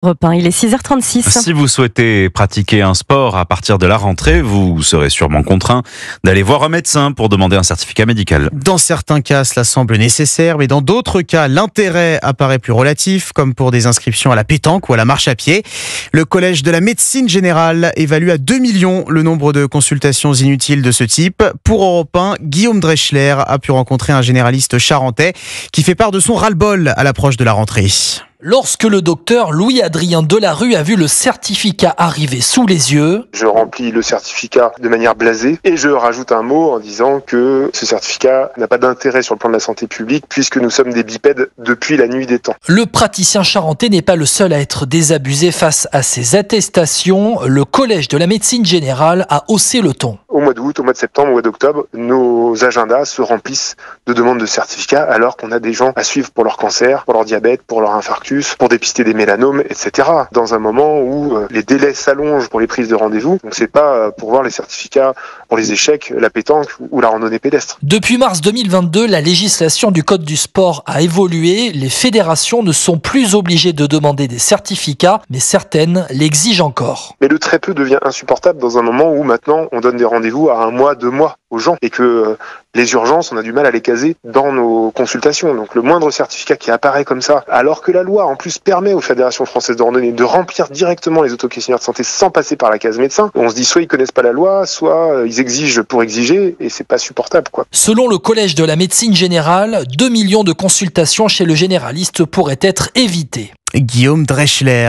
Europe 1, il est 6h36. Si vous souhaitez pratiquer un sport à partir de la rentrée, vous serez sûrement contraint d'aller voir un médecin pour demander un certificat médical. Dans certains cas, cela semble nécessaire, mais dans d'autres cas, l'intérêt apparaît plus relatif, comme pour des inscriptions à la pétanque ou à la marche à pied. Le Collège de la médecine générale évalue à 2 millions le nombre de consultations inutiles de ce type. Pour Europe 1, Guillaume Dreschler a pu rencontrer un généraliste charentais qui fait part de son ras-le-bol à l'approche de la rentrée. Lorsque le docteur Louis-Adrien Delarue a vu le certificat arriver sous les yeux, je remplis le certificat de manière blasée et je rajoute un mot en disant que ce certificat n'a pas d'intérêt sur le plan de la santé publique puisque nous sommes des bipèdes depuis la nuit des temps. Le praticien charentais n'est pas le seul à être désabusé face à ces attestations. Le Collège de la médecine générale a haussé le ton. Au mois d'août, au mois de septembre, au mois d'octobre, nos agendas se remplissent de demandes de certificats alors qu'on a des gens à suivre pour leur cancer, pour leur diabète, pour leur infarctus, pour dépister des mélanomes, etc. Dans un moment où les délais s'allongent pour les prises de rendez-vous, donc c'est pas pour voir les certificats pour les échecs, la pétanque ou la randonnée pédestre. Depuis mars 2022, la législation du Code du sport a évolué. Les fédérations ne sont plus obligées de demander des certificats, mais certaines l'exigent encore. Mais le très peu devient insupportable dans un moment où maintenant on donne des rendez-vous à 1 mois, 2 mois aux gens et que les urgences, on a du mal à les caser dans nos consultations. Donc le moindre certificat qui apparaît comme ça, alors que la loi en plus permet aux fédérations françaises de randonnée de remplir directement les autoquestionnaires de santé sans passer par la case médecin, on se dit soit ils connaissent pas la loi, soit ils exigent pour exiger et c'est pas supportable, quoi. Selon le Collège de la médecine générale, 2 millions de consultations chez le généraliste pourraient être évitées. Guillaume Dreschler.